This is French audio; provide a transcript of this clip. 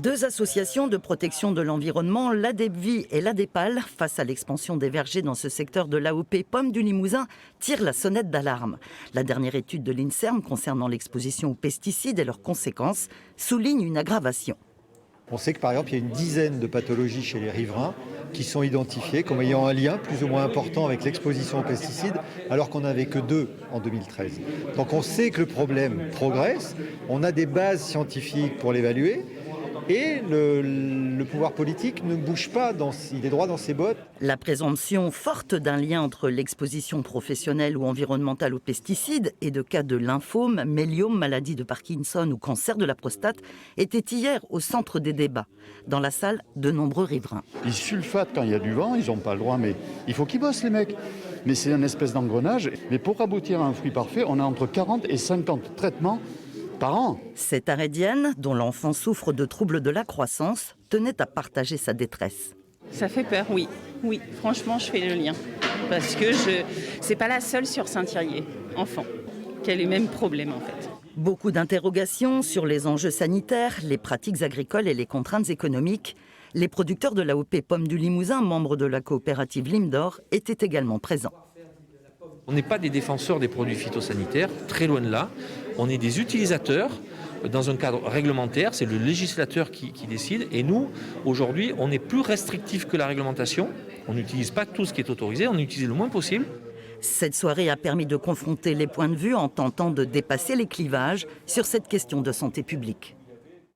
Deux associations de protection de l'environnement, l'ADEPVI et l'ADEPAL, face à l'expansion des vergers dans ce secteur de l'AOP Pommes du Limousin, tirent la sonnette d'alarme. La dernière étude de l'INSERM concernant l'exposition aux pesticides et leurs conséquences souligne une aggravation. On sait que par exemple, il y a une dizaine de pathologies chez les riverains qui sont identifiées comme ayant un lien plus ou moins important avec l'exposition aux pesticides, alors qu'on n'avait que 2 en 2013. Donc on sait que le problème progresse, on a des bases scientifiques pour l'évaluer, et le pouvoir politique ne bouge pas, il est droit dans ses bottes. La présomption forte d'un lien entre l'exposition professionnelle ou environnementale aux pesticides et de cas de lymphome, méliome, maladie de Parkinson ou cancer de la prostate était hier au centre des débats. Dans la salle, de nombreux riverains. Ils sulfatent quand il y a du vent, ils n'ont pas le droit, mais il faut qu'ils bossent les mecs. Mais c'est une espèce d'engrenage. Mais pour aboutir à un fruit parfait, on a entre 40 et 50 traitements par an. Cette Arédienne, dont l'enfant souffre de troubles de la croissance, tenait à partager sa détresse. Ça fait peur, oui. Oui, franchement, je fais le lien. Parce que c'est pas la seule sur Saint-Thirier, enfant, qui a les mêmes problèmes en fait. Beaucoup d'interrogations sur les enjeux sanitaires, les pratiques agricoles et les contraintes économiques. Les producteurs de l'AOP Pommes du Limousin, membres de la coopérative Limdor, étaient également présents. On n'est pas des défenseurs des produits phytosanitaires, très loin de là. On est des utilisateurs dans un cadre réglementaire, c'est le législateur qui décide. Et nous, aujourd'hui, on est plus restrictif que la réglementation. On n'utilise pas tout ce qui est autorisé, on utilise le moins possible. Cette soirée a permis de confronter les points de vue en tentant de dépasser les clivages sur cette question de santé publique.